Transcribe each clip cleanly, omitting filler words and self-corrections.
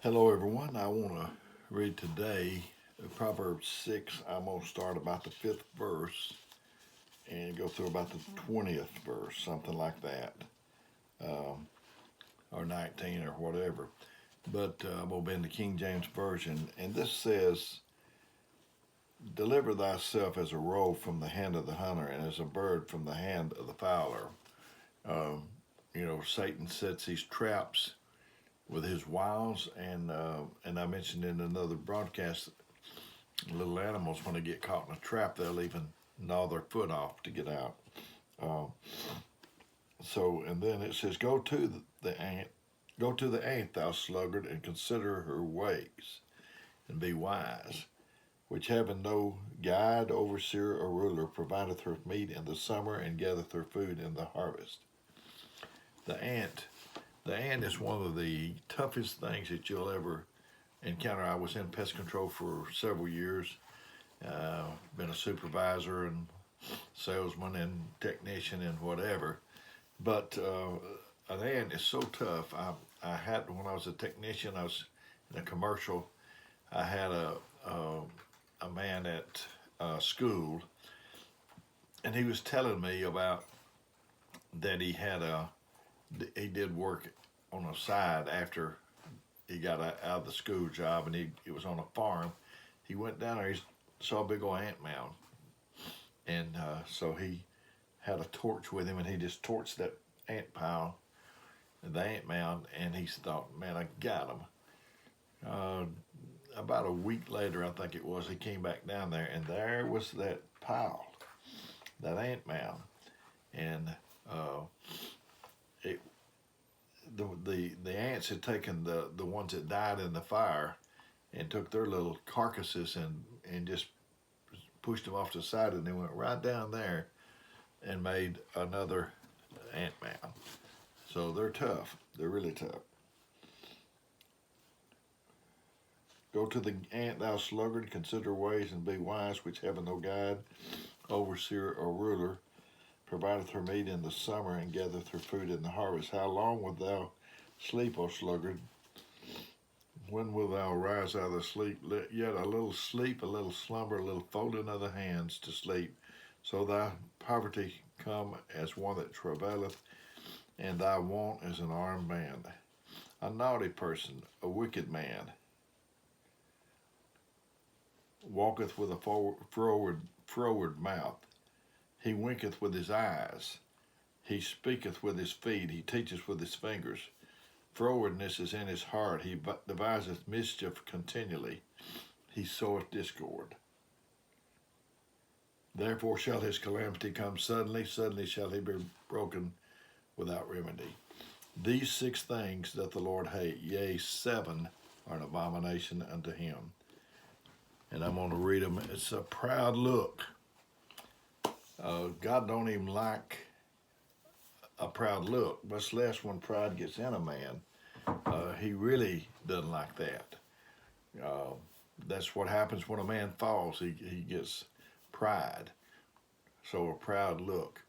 Hello, everyone. I want to read today Proverbs 6. I'm going to start about the 5th verse and go through about the 20th verse, something like that, or 19 or whatever. But I'm going to be in the King James Version. And this says, "Deliver thyself as a roe from the hand of the hunter, and as a bird from the hand of the fowler." Satan sets these traps with his wiles, and I mentioned in another broadcast, little animals, when they get caught in a trap, they'll even gnaw their foot off to get out. Uh, and then it says, Go to the ant, thou sluggard, and consider her ways, and be wise, which having no guide, overseer, or ruler, provideth her meat in the summer, and gathereth her food in the harvest." The ant is one of the toughest things that you'll ever encounter. I was in pest control for several years, been a supervisor and salesman and technician and whatever. But an ant is so tough. I had, when I was a technician, I was in a commercial. I had a man at school, and he was telling me about that he did work on a side after he got out of the school job, and he was on a farm. He went down there, he saw a big old ant mound, and so he had a torch with him, and he just torched that ant pile, the ant mound, and he thought, "Man, I got him." About a week later, I think it was, he came back down there, and there was that pile, that ant mound, and the ants had taken the ones that died in the fire and took their little carcasses and just pushed them off to the side, and they went right down there and made another ant mound. So they're tough. They're really tough. "Go to the ant, thou sluggard, consider ways, and be wise, which having no guide, overseer, or ruler, provideth her meat in the summer, and gathereth her food in the harvest. How long wilt thou sleep, O sluggard? When wilt thou arise out of the sleep? Yet a little sleep, a little slumber, a little folding of the hands to sleep. So thy poverty come as one that travaileth, and thy want as an armed man. A naughty person, a wicked man, walketh with a froward mouth. He winketh with his eyes. He speaketh with his feet. He teacheth with his fingers. Frowardness is in his heart. He deviseth mischief continually. He soweth discord. Therefore shall his calamity come suddenly. Suddenly shall he be broken without remedy. These 6 things doth the Lord hate. Yea, 7 are an abomination unto him." And I'm going to read them. It's a proud look. God don't even like a proud look, much less when pride gets in a man. He really doesn't like that. That's what happens when a man falls. He gets pride. So a proud look.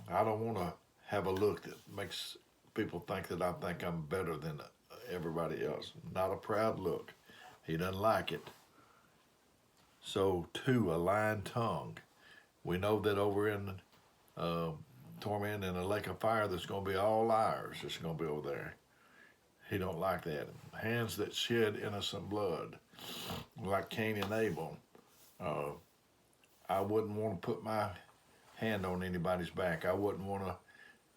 I don't want to have a look that makes people think that I think I'm better than everybody else. Not a proud look. He doesn't like it. So 2, a lying tongue. We know that over in torment in a lake of fire, there's going to be all liars that's going to be over there. He don't like that. Hands that shed innocent blood, like Cain and Abel. I wouldn't want to put my hand on anybody's back. I wouldn't want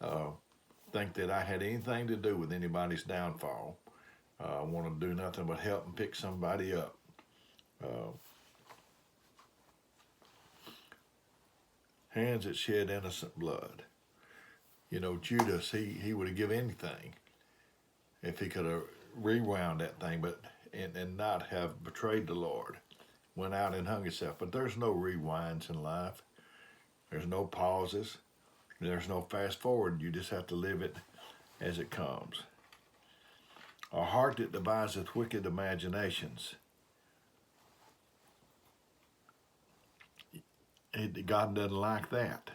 to think that I had anything to do with anybody's downfall. I want to do nothing but help and pick somebody up. Hands that shed innocent blood. Judas, he would have given anything if he could have rewound that thing, and not have betrayed the Lord. Went out and hung himself. But there's no rewinds in life. There's no pauses. There's no fast forward. You just have to live it as it comes. A heart that deviseth wicked imaginations. God doesn't like that.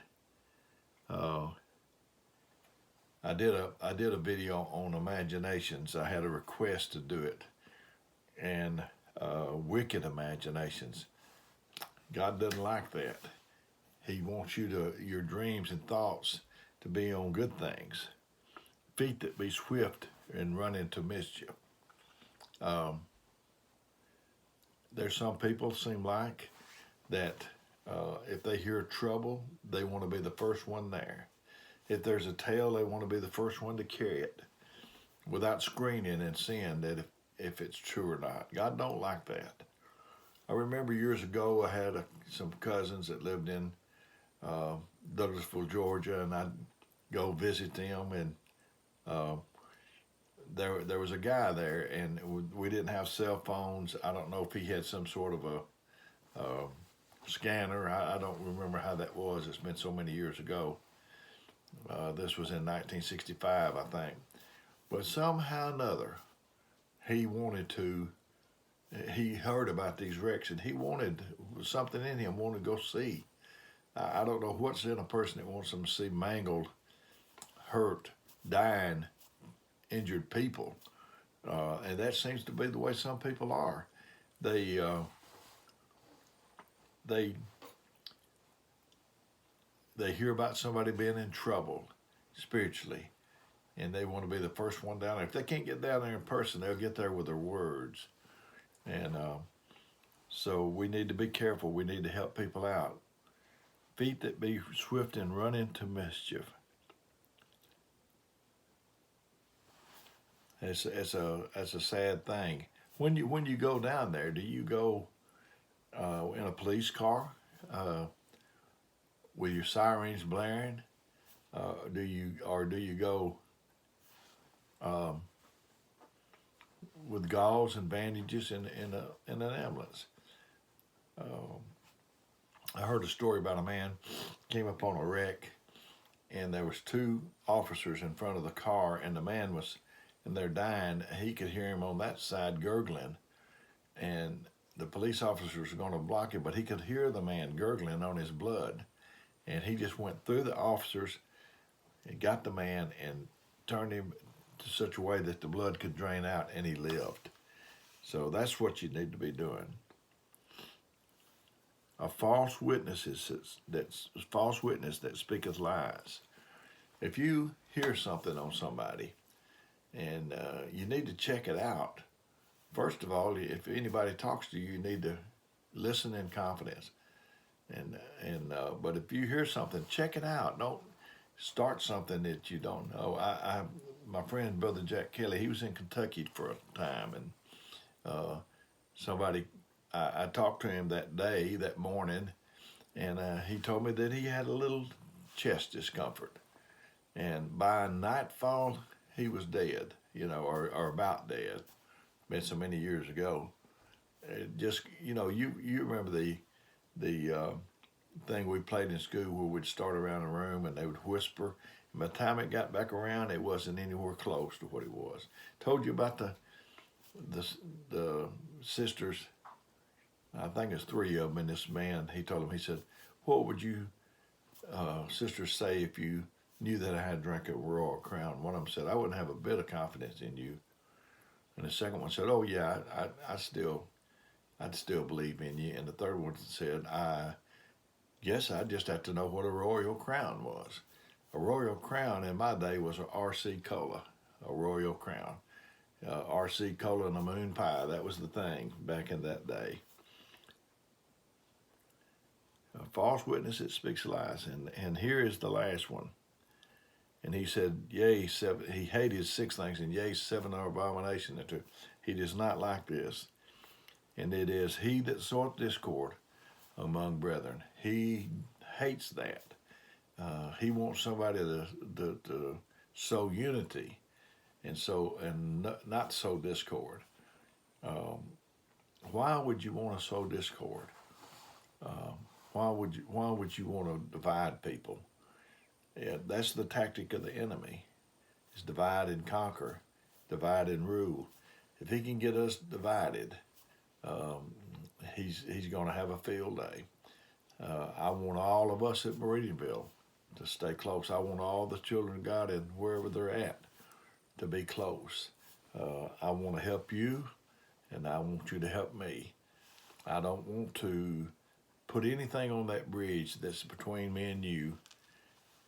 I did a video on imaginations. I had a request to do it, and wicked imaginations. God doesn't like that. He wants your dreams and thoughts to be on good things. Feet that be swift and run into mischief. Um, there's some people seem like that if they hear trouble, they want to be the first one there. If there's a tale, they want to be the first one to carry it without screening and seeing that if it's true or not. God don't like that. I remember years ago I had some cousins that lived in Douglasville, Georgia, and I'd go visit them, and there was a guy there, and we didn't have cell phones. I don't know if he had some sort of a scanner. I don't remember how that was. It's been so many years ago. This was in 1965, I think. But somehow or another, he heard about these wrecks, and he wanted something in him, wanted to go see. I don't know what's in a person that wants them to see mangled, hurt, dying, injured people. And that seems to be the way some people are. They hear about somebody being in trouble spiritually, and they want to be the first one down there. If they can't get down there in person, they'll get there with their words. And so we need to be careful. We need to help people out. Feet that be swift and run into mischief. It's a sad thing. When you go down there, do you go in a police car with your sirens blaring? Do you go with gauze and bandages in an ambulance? I heard a story about a man came upon a wreck, and there was two officers in front of the car, and the man was, and they're dying. He could hear him on that side gurgling, and the police officers were going to block him, but he could hear the man gurgling on his blood, and he just went through the officers and got the man and turned him to such a way that the blood could drain out, and he lived. So that's what you need to be doing. A false witness that speaketh lies. If you hear something on somebody and you need to check it out, first of all, if anybody talks to you, you need to listen in confidence. But if you hear something, check it out. Don't start something that you don't know. My friend Brother Jack Kelly, he was in Kentucky for a time, and I talked to him that morning, and he told me that he had a little chest discomfort, and by nightfall he was dead, or about dead. Been so many years ago. You remember the thing we played in school where we'd start around a room and they would whisper. And by the time it got back around, it wasn't anywhere close to what it was. Told you about the sisters. I think it's three of them, and this man, he told him, he said, what would you sisters say if you knew that I had drank a Royal Crown? One of them said, I wouldn't have a bit of confidence in you. And the second one said, oh yeah, I'd still believe in you. And the third one said, I guess I just have to know what a Royal Crown was. A Royal Crown in my day was a RC Cola, a Royal Crown. RC Cola and a moon pie, that was the thing back in that day. A false witness that speaks lies. And here is the last one. And he said, yea, he hated 6 things, and yea, 7 are abomination. He does not like this. And it is he that soweth discord among brethren. He hates that. He wants somebody to sow unity and not sow discord. Why would you want to sow discord? Why would you want to divide people? Yeah, that's the tactic of the enemy. Is divide and conquer, divide and rule. If he can get us divided, he's going to have a field day. I want all of us at Meridianville to stay close. I want all the children of God and wherever they're at to be close. I want to help you, and I want you to help me. I don't want to put anything on that bridge that's between me and you.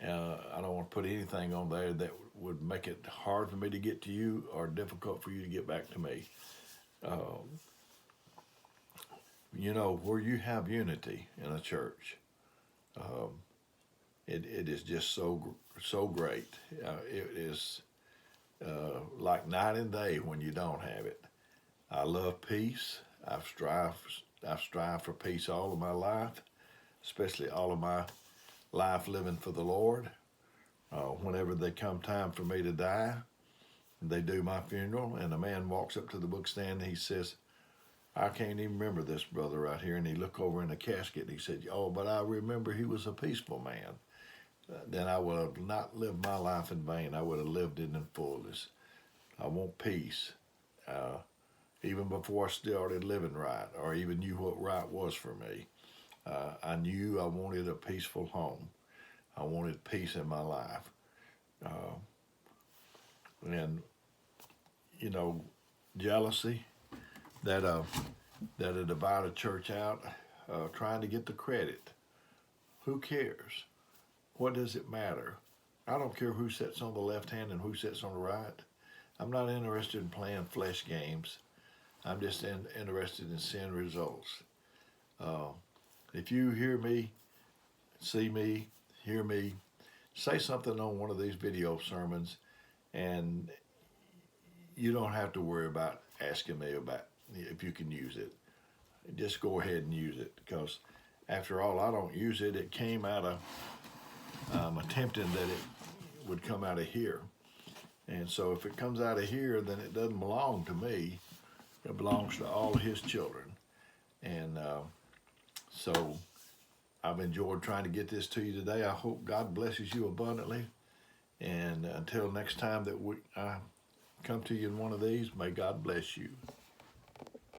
I don't want to put anything on there that would make it hard for me to get to you or difficult for you to get back to me. You know, where you have unity in a church, it is just so great. It is like night and day when you don't have it. I love peace. I've strived for peace all of my life, especially all of my life living for the Lord. Whenever they come time for me to die, they do my funeral, and a man walks up to the book stand and he says, I can't even remember this brother right here. And he looked over in the casket and he said, oh, but I remember he was a peaceful man. Then I would have not lived my life in vain. I would have lived it in fullness. I want peace. Even before I started living right or even knew what right was for me, I knew I wanted a peaceful home. I wanted peace in my life. And, you know, jealousy, that'll divide a church out, trying to get the credit. Who cares? What does it matter? I don't care who sits on the left hand and who sits on the right. I'm not interested in playing flesh games. I'm just interested in seeing results. If you hear me, see me, hear me, say something on one of these video sermons, and you don't have to worry about asking me about if you can use it. Just go ahead and use it, because after all, I don't use it. It came out of attempting that it would come out of here. And so if it comes out of here, then it doesn't belong to me. It belongs to all his children. And so I've enjoyed trying to get this to you today. I hope God blesses you abundantly. And until next time that I come to you in one of these, may God bless you.